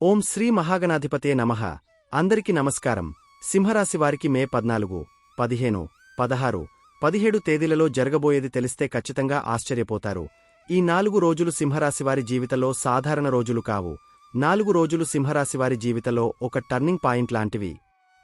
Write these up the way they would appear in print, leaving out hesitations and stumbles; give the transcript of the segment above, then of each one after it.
ఓం శ్రీ మహాగణాధిపతే నమః. అందరికి నమస్కారం. సింహరాశి వారికి మే 14, 15, 16, 17 తేదీలలో జరగబోయేది తెలిస్తే ఖచ్చితంగా ఆశ్చర్యపోతారు. ఈ 4 రోజులు సింహరాశివారి జీవితంలో సాధారణ రోజులు కావు. 4 రోజులు సింహరాశివారి జీవితంలో ఒక టర్నింగ్ పాయింట్ లాంటివి.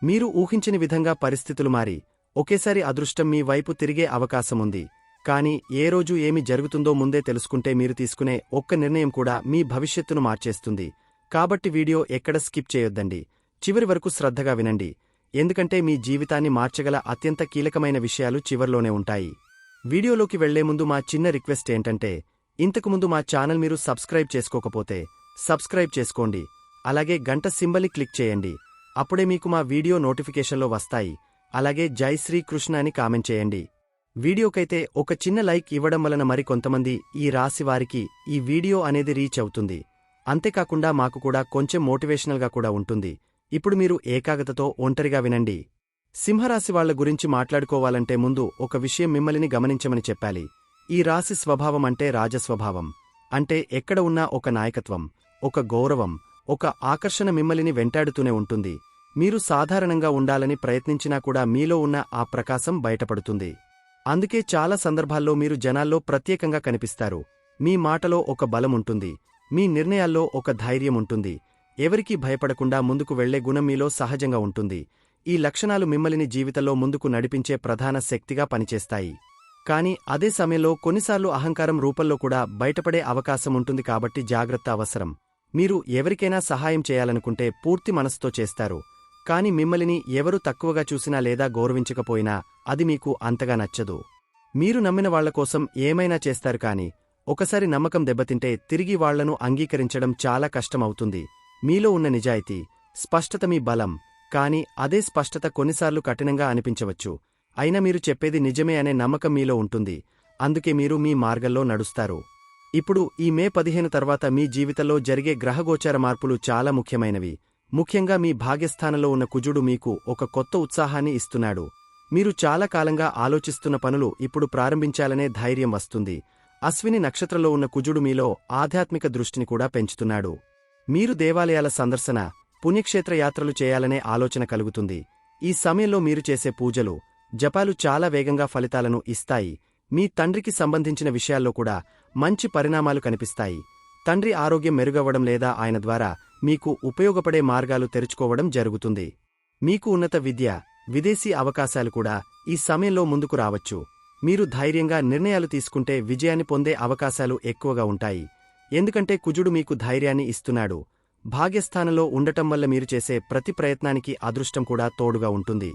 మీరు ఊహించని విధంగా పరిస్థితులు మారి ఒకేసారి అదృష్టం మీ వైపు తిరిగే అవకాశముంది. కానీ ఏ రోజు ఏమి జరుగుతుందో ముందే తెలుసుకుంటే మీరు తీసుకునే ఒక్క నిర్ణయం కూడా మీ భవిష్యత్తును మార్చేస్తుంది. కాబట్టి వీడియో ఎక్కడ స్కిప్ చేయొద్దండి. చివరి వరకు శ్రద్ధగా వినండి. ఎందుకంటే మీ జీవితాన్ని మార్చగల అత్యంత కీలకమైన విషయాలు చివర్లోనే ఉంటాయి. వీడియోలోకి వెళ్లే ముందు మా చిన్న రిక్వెస్ట్ ఏంటంటే, ఇంతకుముందు మా ఛానల్ మీరు సబ్స్క్రైబ్ చేసుకోకపోతే సబ్స్క్రైబ్ చేసుకోండి. అలాగే గంట సింబల్ని క్లిక్ చేయండి. అప్పుడే మీకు మా వీడియో నోటిఫికేషన్లో వస్తాయి. అలాగే జై శ్రీకృష్ణ అని కామెంట్ చేయండి. వీడియోకైతే ఒక చిన్న లైక్ ఇవ్వడం వలన మరి కొంతమంది ఈ రాశివారికి ఈ వీడియో అనేది రీచ్ అవుతుంది. అంతేకాకుండా మాకు కూడా కొంచెం మోటివేషనల్గా కూడా ఉంటుంది. ఇప్పుడు మీరు ఏకాగ్రతతో ఒంటరిగా వినండి. సింహరాశి వాళ్ల గురించి మాట్లాడుకోవాలంటే ముందు ఒక విషయం మిమ్మల్ని గమనించమని చెప్పాలి. ఈ రాశి స్వభావం అంటే రాజస్వభావం. అంటే ఎక్కడ ఉన్నా ఒక నాయకత్వం, ఒక గౌరవం, ఒక ఆకర్షణ మిమ్మల్ని వెంటాడుతూనే ఉంటుంది. మీరు సాధారణంగా ఉండాలని ప్రయత్నించినా కూడా మీలో ఉన్న ఆ ప్రకాశం బయటపడుతుంది. అందుకే చాలా సందర్భాల్లో మీరు జనాల్లో ప్రత్యేకంగా కనిపిస్తారు. మీ మాటలో ఒక బలముంటుంది. మీ నిర్ణయాల్లో ఒక ధైర్యం ఉంటుంది. ఎవరికీ భయపడకుండా ముందుకు వెళ్లే గుణం మీలో సహజంగా ఉంటుంది. ఈ లక్షణాలు మిమ్మల్ని జీవితంలో ముందుకు నడిపించే ప్రధాన శక్తిగా పనిచేస్తాయి. కానీ అదే సమయంలో కొన్నిసార్లు అహంకారం రూపంలో కూడా బయటపడే అవకాశముంటుంది. కాబట్టి జాగ్రత్త అవసరం. మీరు ఎవరికైనా సహాయం చేయాలనుకుంటే పూర్తి మనసుతో చేస్తారు. కాని మిమ్మల్ని ఎవరు తక్కువగా చూసినా లేదా గౌరవించకపోయినా అది మీకు అంతగా నచ్చదు. మీరు నమ్మిన వాళ్లకోసం ఏమైనా చేస్తారు. కాని ఒకసారి నమ్మకం దెబ్బతింటే తిరిగి వాళ్లను అంగీకరించడం చాలా కష్టమవుతుంది. మీలో ఉన్న నిజాయితీ, స్పష్టత మీ బలం. కాని అదే స్పష్టత కొన్నిసార్లు కఠినంగా అనిపించవచ్చు. అయినా మీరు చెప్పేది నిజమే అనే నమ్మకం మీలో ఉంటుంది. అందుకే మీరు మీ మార్గంలో నడుస్తారు. ఇప్పుడు ఈ మే 15 తర్వాత మీ జీవితంలో జరిగే గ్రహగోచార మార్పులు చాలా ముఖ్యమైనవి. ముఖ్యంగా మీ భాగ్యస్థానంలో ఉన్న కుజుడు మీకు ఒక కొత్త ఉత్సాహాన్ని ఇస్తున్నాడు. మీరు చాలా కాలంగా ఆలోచిస్తున్న పనులు ఇప్పుడు ప్రారంభించాలనే ధైర్యం వస్తుంది. అశ్విని నక్షత్రంలో ఉన్న కుజుడు మీలో ఆధ్యాత్మిక దృష్టిని కూడా పెంచుతున్నాడు. మీరు దేవాలయాల సందర్శన, పుణ్యక్షేత్ర యాత్రలు చేయాలనే ఆలోచన కలుగుతుంది. ఈ సమయంలో మీరు చేసే పూజలు, జపాలు చాలా వేగంగా ఫలితాలను ఇస్తాయి. మీ తండ్రికి సంబంధించిన విషయాల్లో కూడా మంచి పరిణామాలు కనిపిస్తాయి. తండ్రి ఆరోగ్యం మెరుగవ్వడం లేదా ఆయన ద్వారా మీకు ఉపయోగపడే మార్గాలు తెరుచుకోవడం జరుగుతుంది. మీకు ఉన్నత విద్య, విదేశీ అవకాశాలు కూడా ఈ సమయంలో ముందుకు రావచ్చు. మీరు ధైర్యంగా నిర్ణయాలు తీసుకుంటే విజయాన్ని పొందే అవకాశాలు ఎక్కువగా ఉంటాయి. ఎందుకంటే కుజుడు మీకు ధైర్యాన్ని ఇస్తున్నాడు. భాగ్యస్థానంలో ఉండటం వల్ల మీరు చేసే ప్రతి ప్రయత్నానికి అదృష్టం కూడా తోడుగా ఉంటుంది.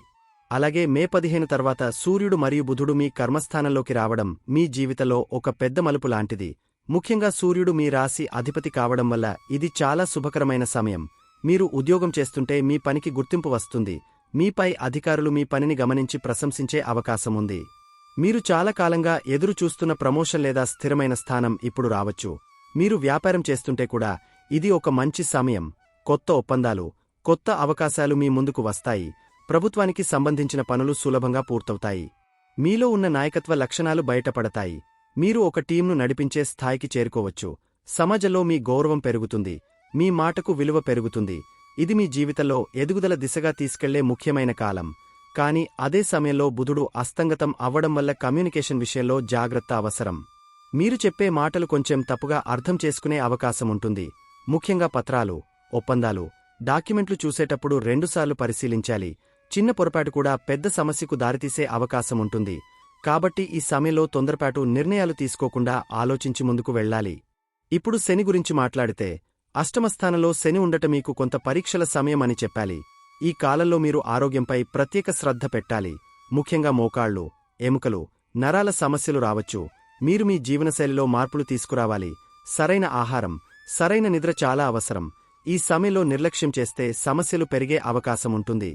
అలాగే మే 15 తర్వాత సూర్యుడు మరియు బుధుడు మీ కర్మస్థానంలోకి రావడం మీ జీవితంలో ఒక పెద్ద మలుపు లాంటిది. ముఖ్యంగా సూర్యుడు మీ రాశి అధిపతి కావడం వల్ల ఇది చాలా శుభకరమైన సమయం. మీరు ఉద్యోగం చేస్తుంటే మీ పనికి గుర్తింపు వస్తుంది. మీపై అధికారులు మీ పనిని గమనించి ప్రశంసించే అవకాశముంది. మీరు చాలా కాలంగా ఎదురు చూస్తున్న ప్రమోషన్ లేదా స్థిరమైన స్థానం ఇప్పుడు రావచ్చు. మీరు వ్యాపారం చేస్తుంటే కూడా ఇది ఒక మంచి సమయం. కొత్త ఒప్పందాలు, కొత్త అవకాశాలు మీ ముందుకు వస్తాయి. ప్రభుత్వానికి సంబంధించిన పనులు సులభంగా పూర్తవుతాయి. మీలో ఉన్న నాయకత్వ లక్షణాలు బయటపడతాయి. మీరు ఒక టీంను నడిపించే స్థాయికి చేరుకోవచ్చు. సమాజంలో మీ గౌరవం పెరుగుతుంది. మీ మాటకు విలువ పెరుగుతుంది. ఇది మీ జీవితంలో ఎదుగుదల దిశగా తీసుకెళ్లే ముఖ్యమైన కాలం. కానీ అదే సమయంలో బుధుడు అస్తంగతం అవ్వడం వల్ల కమ్యూనికేషన్ విషయంలో జాగ్రత్త అవసరం. మీరు చెప్పే మాటలు కొంచెం తప్పుగా అర్థం చేసుకునే అవకాశముంటుంది. ముఖ్యంగా పత్రాలు, ఒప్పందాలు, డాక్యుమెంట్లు చూసేటప్పుడు 2 సార్లు పరిశీలించాలి. చిన్న పొరపాటు కూడా పెద్ద సమస్యకు దారితీసే అవకాశముంటుంది. కాబట్టి ఈ సమయంలో తొందరపాటు నిర్ణయాలు తీసుకోకుండా ఆలోచించి ముందుకు వెళ్లాలి. ఇప్పుడు శని గురించి మాట్లాడితే, అష్టమస్థానంలో శని ఉండటం మీకు కొంత పరీక్షల సమయం అని చెప్పాలి. ఈ కాలంలో మీరు ఆరోగ్యంపై ప్రత్యేక శ్రద్ధ పెట్టాలి. ముఖ్యంగా మోకాళ్లు, ఎముకలు, నరాల సమస్యలు రావచ్చు. మీరు మీ జీవనశైలిలో మార్పులు తీసుకురావాలి. సరైన ఆహారం, సరైన నిద్ర చాలా అవసరం. ఈ సమయంలో నిర్లక్ష్యం చేస్తే సమస్యలు పెరిగే అవకాశముంటుంది.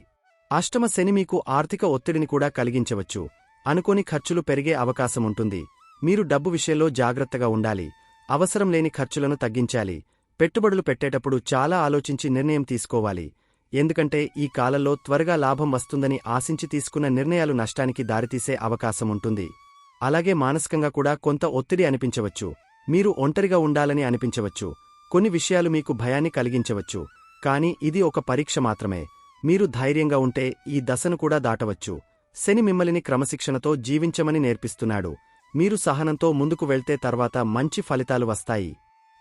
అష్టమ శని మీకు ఆర్థిక ఒత్తిడిని కూడా కలిగించవచ్చు. అనుకోని ఖర్చులు పెరిగే అవకాశముంటుంది. మీరు డబ్బు విషయంలో జాగ్రత్తగా ఉండాలి. అవసరం లేని ఖర్చులను తగ్గించాలి. పెట్టుబడులు పెట్టేటప్పుడు చాలా ఆలోచించి నిర్ణయం తీసుకోవాలి. ఎందుకంటే ఈ కాలంలో త్వరగా లాభం వస్తుందని ఆశించి తీసుకున్న నిర్ణయాలు నష్టానికి దారితీసే అవకాశముంటుంది. అలాగే మానసికంగా కూడా కొంత ఒత్తిడి అనిపించవచ్చు. మీరు ఒంటరిగా ఉండాలని అనిపించవచ్చు. కొన్ని విషయాలు మీకు భయాన్ని కలిగించవచ్చు. కాని ఇది ఒక పరీక్ష మాత్రమే. మీరు ధైర్యంగా ఉంటే ఈ దశను కూడా దాటవచ్చు. శని మిమ్మల్ని క్రమశిక్షణతో జీవించమని నేర్పిస్తున్నాడు. మీరు సహనంతో ముందుకు వెళ్తే తర్వాత మంచి ఫలితాలు వస్తాయి.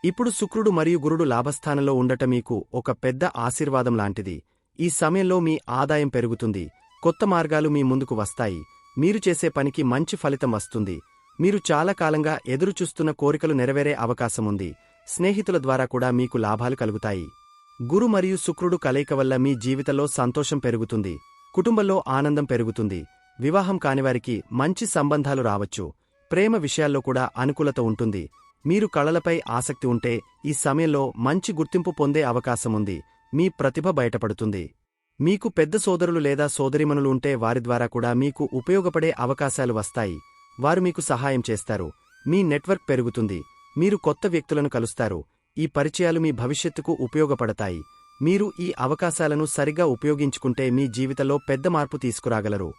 ఇప్పుడు శుక్రుడు మరియు గురుడు లాభస్థానంలో ఉండటం మీకు ఒక పెద్ద ఆశీర్వాదం లాంటిది. ఈ సమయంలో మీ ఆదాయం పెరుగుతుంది, కొత్త మార్గాలు మీ ముందుకు వస్తాయి, మీరు చేసే పనికి మంచి ఫలితం వస్తుంది. మీరు చాలా కాలంగా ఎదురుచూస్తున్న కోరికలు నెరవేరే అవకాశముంది. స్నేహితుల ద్వారా కూడా మీకు లాభాలు కలుగుతాయి. గురు మరియు శుక్రుడు కలయిక వల్ల మీ జీవితంలో సంతోషం పెరుగుతుంది, కుటుంబంలో ఆనందం పెరుగుతుంది. వివాహం కానివారికి మంచి సంబంధాలు రావచ్చు. ప్రేమ విషయాల్లో కూడా అనుకూలత ఉంటుంది. మీరు కళలపై ఆసక్తి ఉంటే ఈ సమయంలో మంచి గుర్తింపు పొందే అవకాశముంది. మీ ప్రతిభ బయటపడుతుంది. మీకు పెద్ద సోదరులు లేదా సోదరీమణులు ఉంటే వారి ద్వారా కూడా మీకు ఉపయోగపడే అవకాశాలు వస్తాయి. వారు మీకు సహాయం చేస్తారు. మీ నెట్వర్క్ పెరుగుతుంది. మీరు కొత్త వ్యక్తులను కలుస్తారు. ఈ పరిచయాలు మీ భవిష్యత్తుకు ఉపయోగపడతాయి. మీరు ఈ అవకాశాలను సరిగ్గా ఉపయోగించుకుంటే మీ జీవితంలో పెద్ద మార్పు తీసుకురాగలరు.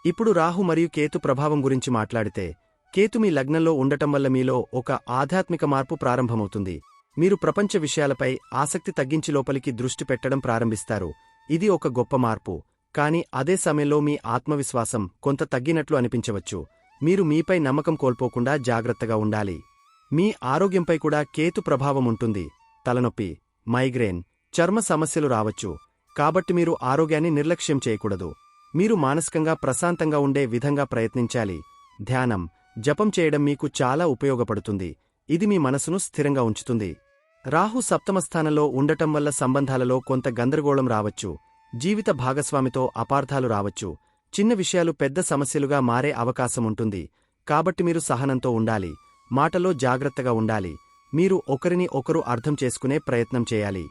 ఇప్పుడు రాహు మరియు కేతు ప్రభావం గురించి మాట్లాడితే, కేతు మీ లగ్నంలో ఉండటం వల్ల మీలో ఒక ఆధ్యాత్మిక మార్పు ప్రారంభమవుతుంది. మీరు ప్రపంచ విషయాలపై ఆసక్తి తగ్గించి లోపలికి దృష్టి పెట్టడం ప్రారంభిస్తారు. ఇది ఒక గొప్ప మార్పు. కాని అదే సమయంలో మీ ఆత్మవిశ్వాసం కొంత తగ్గినట్లు అనిపించవచ్చు. మీరు మీపై నమ్మకం కోల్పోకుండా జాగ్రత్తగా ఉండాలి. మీ ఆరోగ్యంపై కూడా కేతు ప్రభావం ఉంటుంది. తలనొప్పి, మైగ్రేన్, చర్మ సమస్యలు రావచ్చు. కాబట్టి మీరు ఆరోగ్యాన్ని నిర్లక్ష్యం చేయకూడదు. మీరు మానసికంగా ప్రశాంతంగా ఉండే విధంగా ప్రయత్నించాలి. ధ్యానం, జపం చేయడం మీకు చాలా ఉపయోగపడుతుంది. ఇది మీ మనసును స్థిరంగా ఉంచుతుంది. రాహు సప్తమస్థానంలో ఉండటం వల్ల సంబంధాలలో కొంత గందరగోళం రావచ్చు. జీవిత భాగస్వామితో అపార్థాలు రావచ్చు. చిన్న విషయాలు పెద్ద సమస్యలుగా మారే అవకాశముంటుంది. కాబట్టి మీరు సహనంతో ఉండాలి. మాటలో జాగ్రత్తగా ఉండాలి. మీరు ఒకరిని ఒకరు అర్థం చేసుకునే ప్రయత్నం చేయాలి.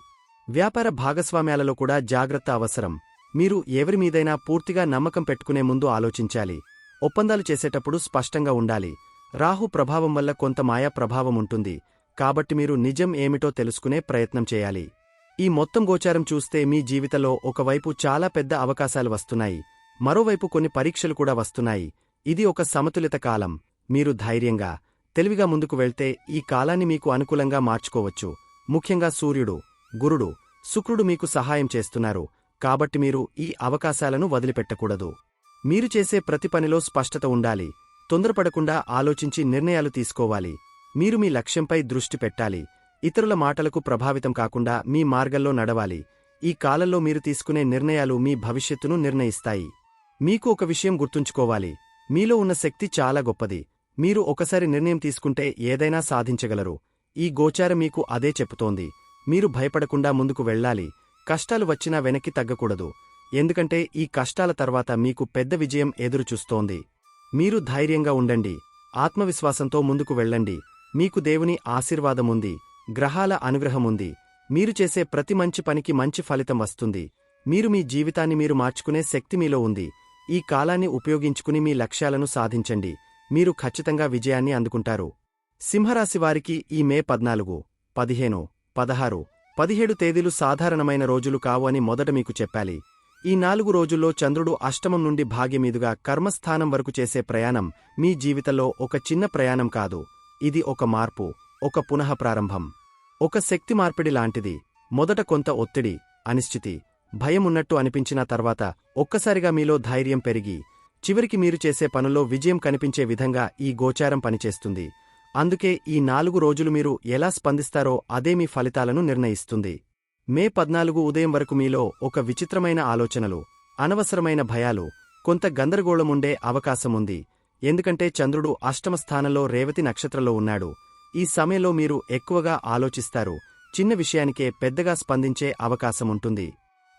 వ్యాపార భాగస్వామ్యాలలో కూడా జాగ్రత్త అవసరం. మీరు ఎవరిమీదైనా పూర్తిగా నమ్మకం పెట్టుకునే ముందు ఆలోచించాలి. ఒప్పందాలు చేసేటప్పుడు స్పష్టంగా ఉండాలి. రాహు ప్రభావం వల్ల కొంత మాయా ప్రభావం ఉంటుంది. కాబట్టి మీరు నిజం ఏమిటో తెలుసుకునే ప్రయత్నం చేయాలి. ఈ మొత్తం గోచారం చూస్తే మీ జీవితంలో ఒకవైపు చాలా పెద్ద అవకాశాలు వస్తున్నాయి, మరోవైపు కొన్ని పరీక్షలు కూడా వస్తున్నాయి. ఇది ఒక సమతులిత కాలం. మీరు ధైర్యంగా, తెలివిగా ముందుకు వెళ్తే ఈ కాలాన్ని మీకు అనుకూలంగా మార్చుకోవచ్చు. ముఖ్యంగా సూర్యుడు, గురుడు, శుక్రుడు మీకు సహాయం చేస్తున్నారు. కాబట్టి మీరు ఈ అవకాశాలను వదిలిపెట్టకూడదు. మీరు చేసే ప్రతి పనిలో స్పష్టత ఉండాలి. తొందరపడకుండా ఆలోచించి నిర్ణయాలు తీసుకోవాలి. మీరు మీ లక్ష్యంపై దృష్టి పెట్టాలి. ఇతరుల మాటలకు ప్రభావితం కాకుండా మీ మార్గంలో నడవాలి. ఈ కాలంలో మీరు తీసుకునే నిర్ణయాలు మీ భవిష్యత్తును నిర్ణయిస్తాయి. మీకు ఒక విషయం గుర్తుంచుకోవాలి. మీలో ఉన్న శక్తి చాలా గొప్పది. మీరు ఒకసారి నిర్ణయం తీసుకుంటే ఏదైనా సాధించగలరు. ఈ గోచారం మీకు అదే చెప్పుతోంది. మీరు భయపడకుండా ముందుకు వెళ్ళాలి. కష్టాలు వచ్చినా వెనక్కి తగ్గకూడదు. ఎందుకంటే ఈ కష్టాల తర్వాత మీకు పెద్ద విజయం ఎదురుచూస్తోంది. మీరు ధైర్యంగా ఉండండి. ఆత్మవిశ్వాసంతో ముందుకు వెళ్ళండి. మీకు దేవుని ఆశీర్వాదముంది, గ్రహాల అనుగ్రహముంది. మీరు చేసే ప్రతి మంచి పనికి మంచి ఫలితం వస్తుంది. మీరు మీ జీవితాన్ని మీరు మార్చుకునే శక్తి మీలో ఉంది. ఈ కాలాన్ని ఉపయోగించుకుని మీ లక్ష్యాలను సాధించండి. మీరు ఖచ్చితంగా విజయాన్ని అందుకుంటారు. సింహరాశివారికి ఈ మే 14, 15, 16, 17 తేదీలు సాధారణమైన రోజులు కావు అని మొదట మీకు చెప్పాలి. ఈ 4 రోజుల్లో చంద్రుడు అష్టమం నుండి భాగ్యమీదుగా కర్మస్థానం వరకు చేసే ప్రయాణం మీ జీవితంలో ఒక చిన్న ప్రయాణం కాదు. ఇది ఒక మార్పు, ఒక పునఃప్రారంభం, ఒక శక్తి మార్పిడి లాంటిది. మొదట కొంత ఒత్తిడి, అనిశ్చితి, భయం ఉన్నట్టు అనిపించిన తర్వాత ఒక్కసారిగా మీలో ధైర్యం పెరిగి చివరికి మీరు చేసే పనుల్లో విజయం కనిపించే విధంగా ఈ గోచారం పనిచేస్తుంది. అందుకే ఈ 4 రోజులు మీరు ఎలా స్పందిస్తారో అదే మీ ఫలితాలను నిర్ణయిస్తుంది. మే 14 ఉదయం వరకు మీలో ఒక విచిత్రమైన ఆలోచనలు, అనవసరమైన భయాలు, కొంత గందరగోళముండే అవకాశముంది. ఎందుకంటే చంద్రుడు అష్టమ స్థానంలో రేవతి నక్షత్రంలో ఉన్నాడు. ఈ సమయంలో మీరు ఎక్కువగా ఆలోచిస్తారు. చిన్న విషయానికే పెద్దగా స్పందించే అవకాశముంటుంది.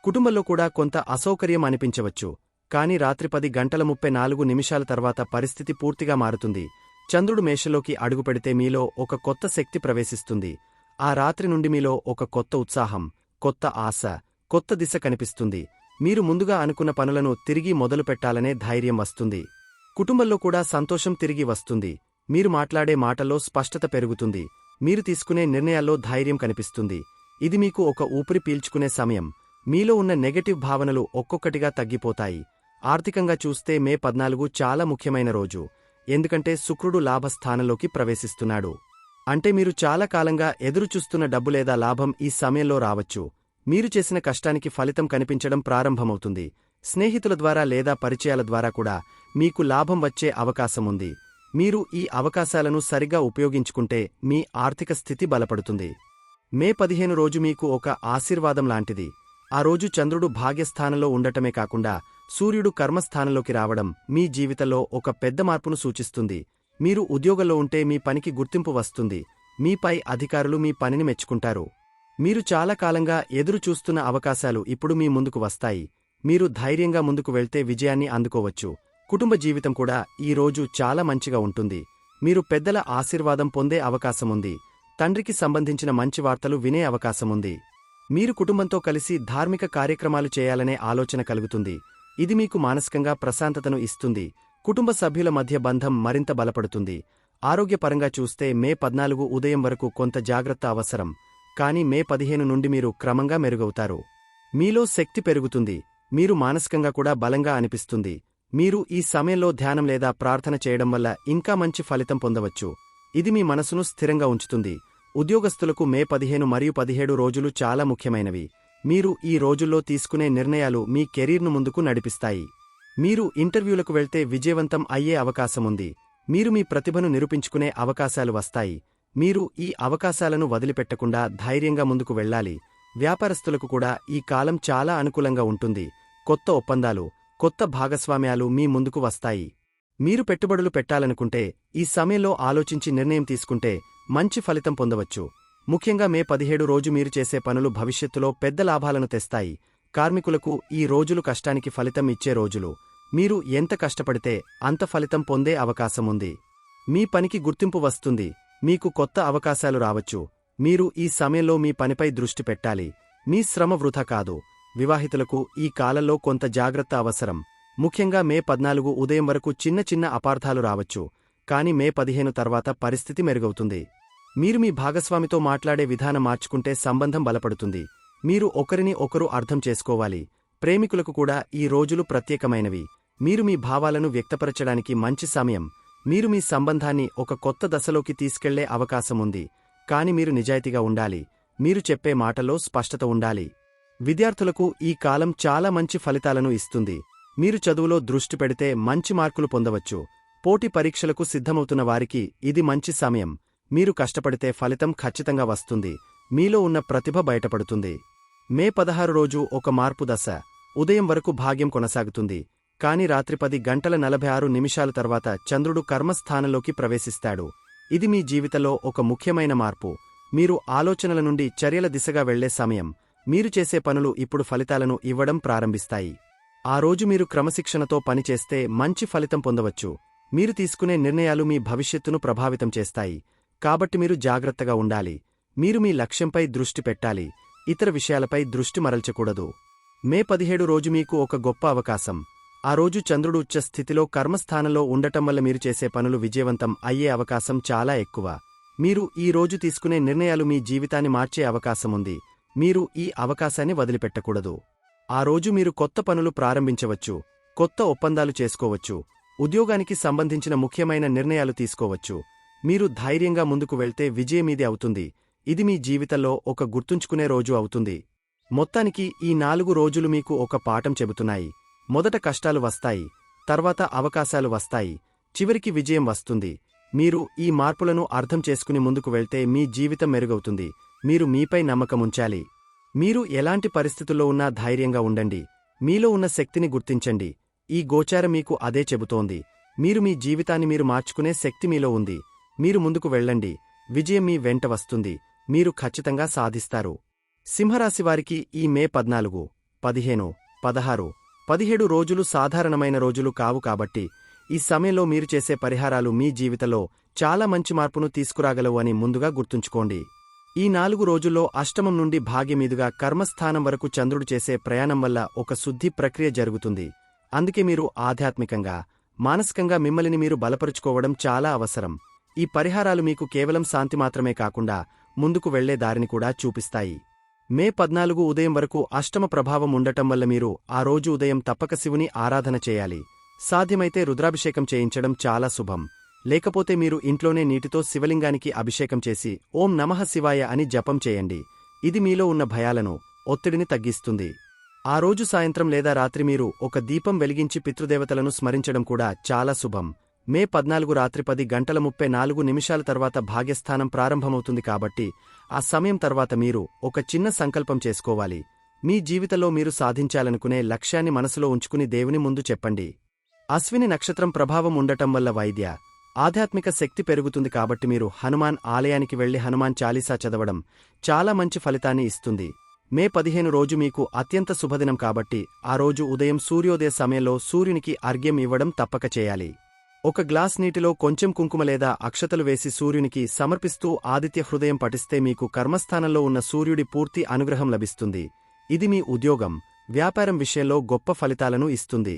కుటుంబంలో కూడా కొంత అసౌకర్యం అనిపించవచ్చు. కాని రాత్రి 10:34 తర్వాత పరిస్థితి పూర్తిగా మారుతుంది. చంద్రుడు మేషలోకి అడుగుపెడితే మీలో ఒక కొత్త శక్తి ప్రవేశిస్తుంది. ఆ రాత్రి నుండి మీలో ఒక కొత్త ఉత్సాహం, కొత్త ఆశ, కొత్త దిశ కనిపిస్తుంది. మీరు ముందుగా అనుకున్న పనులను తిరిగి మొదలుపెట్టాలనే ధైర్యం వస్తుంది. కుటుంబంలో కూడా సంతోషం తిరిగి వస్తుంది. మీరు మాట్లాడే మాటల్లో స్పష్టత పెరుగుతుంది. మీరు తీసుకునే నిర్ణయాల్లో ధైర్యం కనిపిస్తుంది. ఇది మీకు ఒక ఊపిరి పీల్చుకునే సమయం. మీలో ఉన్న నెగటివ్ భావనలు ఒక్కొక్కటిగా తగ్గిపోతాయి. ఆర్థికంగా చూస్తే మే 14 చాలా ముఖ్యమైన రోజు. ఎందుకంటే శుక్రుడు లాభస్థానంలోకి ప్రవేశిస్తున్నాడు. అంటే మీరు చాలా కాలంగా ఎదురుచూస్తున్న డబ్బు లేదా లాభం ఈ సమయంలో రావచ్చు. మీరు చేసిన కష్టానికి ఫలితం కనిపించడం ప్రారంభమవుతుంది. స్నేహితుల ద్వారా లేదా పరిచయాల ద్వారా కూడా మీకు లాభం వచ్చే అవకాశముంది. మీరు ఈ అవకాశాలను సరిగా ఉపయోగించుకుంటే మీ ఆర్థిక స్థితి బలపడుతుంది. మే 15 రోజు మీకు ఒక ఆశీర్వాదం లాంటిది. ఆ రోజు చంద్రుడు భాగ్యస్థానంలో ఉండటమే కాకుండా సూర్యుడు కర్మస్థానంలోకి రావడం మీ జీవితంలో ఒక పెద్ద మార్పును సూచిస్తుంది. మీరు ఉద్యోగంలో ఉంటే మీ పనికి గుర్తింపు వస్తుంది. మీపై అధికారులు మీ పనిని మెచ్చుకుంటారు. మీరు చాలా కాలంగా ఎదురు చూస్తున్న అవకాశాలు ఇప్పుడు మీ ముందుకు వస్తాయి. మీరు ధైర్యంగా ముందుకు వెళ్తే విజయాన్ని అందుకోవచ్చు. కుటుంబ జీవితం కూడా ఈ రోజు చాలా మంచిగా ఉంటుంది. మీరు పెద్దల ఆశీర్వాదం పొందే అవకాశముంది. తండ్రికి సంబంధించిన మంచి వార్తలు వినే అవకాశముంది. మీరు కుటుంబంతో కలిసి ధార్మిక కార్యక్రమాలు చేయాలనే ఆలోచన కలుగుతుంది. ఇది మీకు మానసికంగా ప్రశాంతతను ఇస్తుంది. కుటుంబ సభ్యుల మధ్య బంధం మరింత బలపడుతుంది. ఆరోగ్యపరంగా చూస్తే మే 14 ఉదయం వరకు కొంత జాగ్రత్త అవసరం. కానీ మే 15 నుండి మీరు క్రమంగా మెరుగవుతారు. మీలో శక్తి పెరుగుతుంది. మీరు మానసికంగా కూడా బలంగా అనిపిస్తుంది. మీరు ఈ సమయంలో ధ్యానం లేదా ప్రార్థన చేయడం వల్ల ఇంకా మంచి ఫలితం పొందవచ్చు. ఇది మీ మనసును స్థిరంగా ఉంచుతుంది. ఉద్యోగస్తులకు మే 15 మరియు 17 రోజులు చాలా ముఖ్యమైనవి. మీరు ఈ రోజుల్లో తీసుకునే నిర్ణయాలు మీ కెరీర్ను ముందుకు నడిపిస్తాయి. మీరు ఇంటర్వ్యూలకు వెళ్తే విజయవంతం అయ్యే అవకాశముంది. మీరు మీ ప్రతిభను నిరూపించుకునే అవకాశాలు వస్తాయి. మీరు ఈ అవకాశాలను వదిలిపెట్టకుండా ధైర్యంగా ముందుకు వెళ్ళాలి. వ్యాపారస్తులకు కూడా ఈ కాలం చాలా అనుకూలంగా ఉంటుంది. కొత్త ఒప్పందాలు, కొత్త భాగస్వామ్యాలు మీ ముందుకు వస్తాయి. మీరు పెట్టుబడులు పెట్టాలనుకుంటే ఈ సమయంలో ఆలోచించి నిర్ణయం తీసుకుంటే మంచి ఫలితం పొందవచ్చు. ముఖ్యంగా మే 17 రోజు మీరు చేసే పనులు భవిష్యత్తులో పెద్ద లాభాలను తెస్తాయి. కార్మికులకు ఈ రోజులు కష్టానికి ఫలితం ఇచ్చే రోజులు. మీరు ఎంత కష్టపడితే అంత ఫలితం పొందే అవకాశముంది. మీ పనికి గుర్తింపు వస్తుంది. మీకు కొత్త అవకాశాలు రావచ్చు. మీరు ఈ సమయంలో మీ పనిపై దృష్టి పెట్టాలి. మీ శ్రమ వృథా కాదు. వివాహితులకు ఈ కాలంలో కొంత జాగ్రత్త అవసరం. ముఖ్యంగా మే 14 ఉదయం వరకు చిన్న చిన్న అపార్థాలు రావచ్చు. కాని మే 15 తర్వాత పరిస్థితి మెరుగవుతుంది. మీరు మీ భాగస్వామితో మాట్లాడే విధానం మార్చుకుంటే సంబంధం బలపడుతుంది. మీరు ఒకరిని ఒకరు అర్థం చేసుకోవాలి. ప్రేమికులకు కూడా ఈ రోజులు ప్రత్యేకమైనవి. మీరు మీ భావాలను వ్యక్తపరచడానికి మంచి సమయం. మీరు మీ సంబంధాన్ని ఒక కొత్త దశలోకి తీసుకెళ్లే అవకాశముంది. కాని మీరు నిజాయితీగా ఉండాలి. మీరు చెప్పే మాటలో స్పష్టత ఉండాలి. విద్యార్థులకు ఈ కాలం చాలా మంచి ఫలితాలను ఇస్తుంది. మీరు చదువులో దృష్టి పెడితే మంచి మార్కులు పొందవచ్చు. పోటీ పరీక్షలకు సిద్ధమవుతున్న వారికి ఇది మంచి సమయం. మీరు కష్టపడితే ఫలితం ఖచ్చితంగా వస్తుంది. మీలో ఉన్న ప్రతిభ బయటపడుతుంది. మే 16 రోజు ఒక మార్పు దశ. ఉదయం వరకు భాగ్యం కొనసాగుతుంది. కాని రాత్రి 10:46 తర్వాత చంద్రుడు కర్మస్థానంలోకి ప్రవేశిస్తాడు. ఇది మీ జీవితంలో ఒక ముఖ్యమైన మార్పు. మీరు ఆలోచనల నుండి చర్యల దిశగా వెళ్లే సమయం. మీరు చేసే పనులు ఇప్పుడు ఫలితాలను ఇవ్వడం ప్రారంభిస్తాయి. ఆ రోజు మీరు క్రమశిక్షణతో పనిచేస్తే మంచి ఫలితం పొందవచ్చు. మీరు తీసుకునే నిర్ణయాలు మీ భవిష్యత్తును ప్రభావితం చేస్తాయి. కాబట్టి మీరు జాగ్రత్తగా ఉండాలి. మీరు మీ లక్ష్యంపై దృష్టి పెట్టాలి. ఇతర విషయాలపై దృష్టి మరల్చకూడదు. మే 17 రోజు మీకు ఒక గొప్ప అవకాశం. ఆ రోజు చంద్రుడు ఉచ్చ స్థితిలో కర్మస్థానంలో ఉండటం వల్ల మీరు చేసే పనులు విజయవంతం అయ్యే అవకాశం చాలా ఎక్కువ. మీరు ఈ రోజు తీసుకునే నిర్ణయాలు మీ జీవితాన్ని మార్చే అవకాశముంది. మీరు ఈ అవకాశాన్ని వదిలిపెట్టకూడదు. ఆ రోజు మీరు కొత్త పనులు ప్రారంభించవచ్చు. కొత్త ఒప్పందాలు చేసుకోవచ్చు. ఉద్యోగానికి సంబంధించిన ముఖ్యమైన నిర్ణయాలు తీసుకోవచ్చు. మీరు ధైర్యంగా ముందుకు వెళ్తే విజయమీది అవుతుంది. ఇది మీ జీవితంలో ఒక గుర్తుంచుకునే రోజు అవుతుంది. మొత్తానికి ఈ 4 రోజులు మీకు ఒక పాఠం చెబుతున్నాయి. మొదట కష్టాలు వస్తాయి. తర్వాత అవకాశాలు వస్తాయి. చివరికి విజయం వస్తుంది. మీరు ఈ మార్పులను అర్థం చేసుకుని ముందుకు వెళ్తే మీ జీవితం మెరుగవుతుంది. మీరు మీపై నమ్మకముంచాలి. మీరు ఎలాంటి పరిస్థితుల్లో ఉన్నా ధైర్యంగా ఉండండి. మీలో ఉన్న శక్తిని గుర్తించండి. ఈ గోచారం మీకు అదే చెబుతోంది. మీరు మీ జీవితాన్ని మీరు మార్చుకునే శక్తి మీలో ఉంది. మీరు ముందుకు వెళ్ళండి. విజయం మీ వెంట వస్తుంది. మీరు ఖచ్చితంగా సాధిస్తారు. సింహరాశివారికి ఈ మే 14, 15, 16, 17 రోజులు సాధారణమైన రోజులు కావు. కాబట్టి ఈ సమయంలో మీరు చేసే పరిహారాలు మీ జీవితంలో చాలా మంచి మార్పును తీసుకురాగలవు అని ముందుగా గుర్తుంచుకోండి. ఈ 4 రోజుల్లో అష్టమం నుండి భాగ్యమీదుగా కర్మస్థానం వరకు చంద్రుడు చేసే ప్రయాణం వల్ల ఒక శుద్ధి ప్రక్రియ జరుగుతుంది. అందుకే మీరు ఆధ్యాత్మికంగా, మానసికంగా మిమ్మల్ని మీరు బలపరుచుకోవడం చాలా అవసరం. ఈ పరిహారాలు మీకు కేవలం శాంతి మాత్రమే కాకుండా ముందుకు వెళ్లే దారిని కూడా చూపిస్తాయి. మే 14 ఉదయం వరకు అష్టమ ప్రభావం ఉండటం వల్ల మీరు ఆ రోజు ఉదయం తప్పక శివుని ఆరాధన చేయాలి. సాధ్యమైతే రుద్రాభిషేకం చేయించడం చాలా శుభం. లేకపోతే మీరు ఇంట్లోనే నీటితో శివలింగానికి అభిషేకం చేసి ఓం నమః శివాయ అని జపం చేయండి. ఇది మీలో ఉన్న భయాలను, ఒత్తిడిని తగ్గిస్తుంది. ఆ రోజు సాయంత్రం లేదా రాత్రి మీరు ఒక దీపం వెలిగించి పితృదేవతలను స్మరించడం కూడా చాలా శుభం. మే 14 రాత్రి 10:34 తర్వాత భాగ్యస్థానం ప్రారంభమవుతుంది కాబట్టి ఆ సమయం తర్వాత మీరు ఒక చిన్న సంకల్పం చేసుకోవాలి. మీ జీవితంలో మీరు సాధించాలనుకునే లక్ష్యాన్ని మనసులో ఉంచుకుని దేవుని ముందు చెప్పండి. అశ్విని నక్షత్రం ప్రభావం ఉండటం వల్ల వైద్య, ఆధ్యాత్మిక శక్తి పెరుగుతుంది కాబట్టి మీరు హనుమాన్ ఆలయానికి వెళ్లి హనుమాన్ చాలీసా చదవడం చాలా మంచి ఫలితాన్ని ఇస్తుంది. మే 15 రోజు మీకు అత్యంత శుభదినం కాబట్టి ఆ రోజు ఉదయం సూర్యోదయ సమయంలో సూర్యునికి అర్ఘ్యం ఇవ్వడం తప్పక చేయాలి. ఒక గ్లాస్ నీటిలో కొంచెం కుంకుమ లేదా అక్షతలు వేసి సూర్యునికి సమర్పిస్తూ ఆదిత్య హృదయం పఠిస్తే మీకు కర్మస్థానంలో ఉన్న సూర్యుడి పూర్తి అనుగ్రహం లభిస్తుంది. ఇది మీ ఉద్యోగం, వ్యాపారం విషయంలో గొప్ప ఫలితాలను ఇస్తుంది.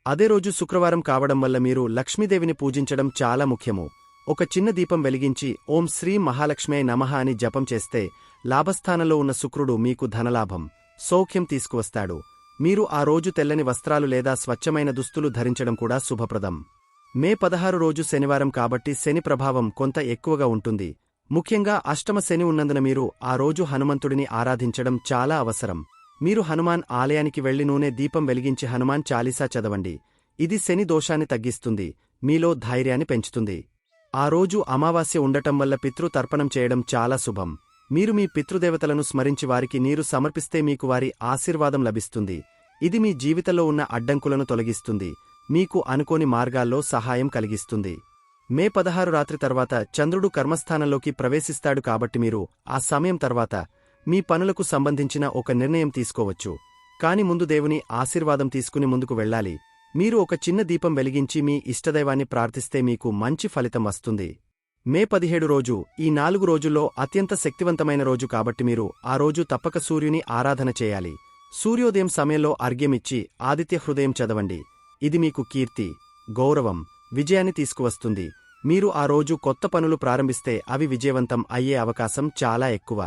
అదే రోజు శుక్రవారం కావడం వల్ల మీరు లక్ష్మీదేవిని పూజించడం చాలా ముఖ్యము. ఒక చిన్న దీపం వెలిగించి ఓం శ్రీ మహాలక్ష్మే నమః అని జపం చేస్తే లాభస్థానంలో ఉన్న శుక్రుడు మీకు ధనలాభం, సౌఖ్యం తీసుకువస్తాడు. మీరు ఆ రోజు తెల్లని వస్త్రాలు లేదా స్వచ్ఛమైన దుస్తులు ధరించడం కూడా శుభప్రదం. మే 16 రోజు శనివారం కాబట్టి శని ప్రభావం కొంత ఎక్కువగా ఉంటుంది. ముఖ్యంగా అష్టమ శని ఉన్నందున మీరు ఆ రోజు హనుమంతుడిని ఆరాధించడం చాలా అవసరం. మీరు హనుమాన్ ఆలయానికి వెళ్లి నూనె దీపం వెలిగించి హనుమాన్ చాలీసా చదవండి. ఇది శని దోషాన్ని తగ్గిస్తుంది, మీలో ధైర్యాన్ని పెంచుతుంది. ఆ రోజు అమావాస్య ఉండటం వల్ల పితృ తర్పణం చేయడం చాలా శుభం. మీరు మీ పితృదేవతలను స్మరించి వారికి నీరు సమర్పిస్తే మీకు వారి ఆశీర్వాదం లభిస్తుంది. ఇది మీ జీవితంలో ఉన్న అడ్డంకులను తొలగిస్తుంది, మీకు అనుకోని మార్గాల్లో సహాయం కలిగిస్తుంది. మే 16 రాత్రి తర్వాత చంద్రుడు కర్మస్థానంలోకి ప్రవేశిస్తాడు కాబట్టి మీరు ఆ సమయం తర్వాత మీ పనులకు సంబంధించిన ఒక నిర్ణయం తీసుకోవచ్చు. కాని ముందు దేవుని ఆశీర్వాదం తీసుకుని ముందుకు వెళ్ళాలి. మీరు ఒక చిన్న దీపం వెలిగించి మీ ఇష్టదైవాన్ని ప్రార్థిస్తే మీకు మంచి ఫలితం వస్తుంది. మే 17 రోజు ఈ 4 రోజుల్లో అత్యంత శక్తివంతమైన రోజు కాబట్టి మీరు ఆ రోజు తప్పక సూర్యుని ఆరాధన చేయాలి. సూర్యోదయం సమయంలో అర్ఘ్యమిచ్చి ఆదిత్య హృదయం చదవండి. ఇది మీకు కీర్తి, గౌరవం, విజయాన్ని తీసుకువస్తుంది. మీరు ఆ రోజు కొత్త పనులు ప్రారంభిస్తే అవి విజయవంతం అయ్యే అవకాశం చాలా ఎక్కువ.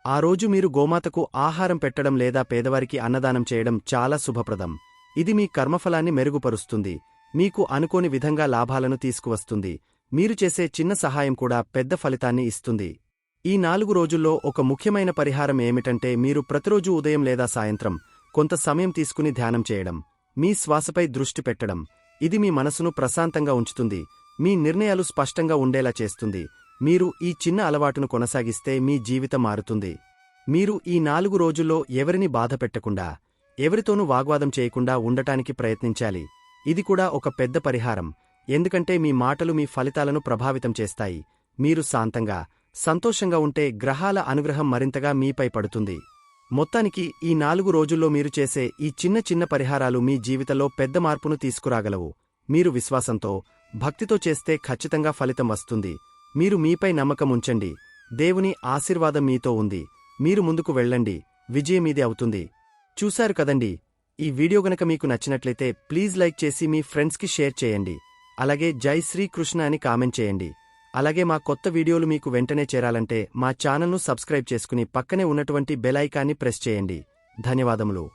ఆ రోజు మీరు గోమాతకు ఆహారం పెట్టడం లేదా పేదవారికి అన్నదానం చేయడం చాలా శుభప్రదం. ఇది మీ కర్మఫలాన్ని మెరుగుపరుస్తుంది, మీకు అనుకోని విధంగా లాభాలను తీసుకువస్తుంది. మీరు చేసే చిన్న సహాయం కూడా పెద్ద ఫలితాన్ని ఇస్తుంది. ఈ 4 రోజుల్లో ఒక ముఖ్యమైన పరిహారం ఏమిటంటే మీరు ప్రతిరోజూ ఉదయం లేదా సాయంత్రం కొంత సమయం తీసుకుని ధ్యానం చేయడం, మీ శ్వాసపై దృష్టి పెట్టడం. ఇది మీ మనసును ప్రశాంతంగా ఉంచుతుంది, మీ నిర్ణయాలు స్పష్టంగా ఉండేలా చేస్తుంది. మీరు ఈ చిన్న అలవాటును కొనసాగిస్తే మీ జీవితం మారుతుంది. మీరు ఈ 4 రోజుల్లో ఎవరిని బాధపెట్టకుండా, ఎవరితోనూ వాగ్వాదం చేయకుండా ఉండటానికి ప్రయత్నించాలి. ఇది కూడా ఒక పెద్ద పరిహారం, ఎందుకంటే మీ మాటలు మీ ఫలితాలను ప్రభావితం చేస్తాయి. మీరు శాంతంగా, సంతోషంగా ఉంటే గ్రహాల అనుగ్రహం మరింతగా మీపై పడుతుంది. మొత్తానికి ఈ 4 రోజుల్లో మీరు చేసే ఈ చిన్న చిన్న పరిహారాలు మీ జీవితంలో పెద్ద మార్పును తీసుకురాగలవు. మీరు విశ్వాసంతో, భక్తితో చేస్తే ఖచ్చితంగా ఫలితం వస్తుంది. మీరు మీపై నమ్మకం ఉంచండి, దేవుని ఆశీర్వాదం మీతో ఉంది. మీరు ముందుకు వెళ్ళండి, విజయం మీదే అవుతుంది. చూశారు కదండి, ఈ వీడియో గనక మీకు నచ్చినట్లయితే ప్లీజ్ లైక్ చేసి మీ ఫ్రెండ్స్కి షేర్ చేయండి. అలాగే జై శ్రీకృష్ణ అని కామెంట్ చేయండి. అలాగే మా కొత్త వీడియోలు మీకు వెంటనే చేరాలంటే మా ఛానల్ను సబ్స్క్రైబ్ చేసుకుని పక్కనే ఉన్నటువంటి బెల్ ఐకాన్ని ప్రెస్ చేయండి. ధన్యవాదములు.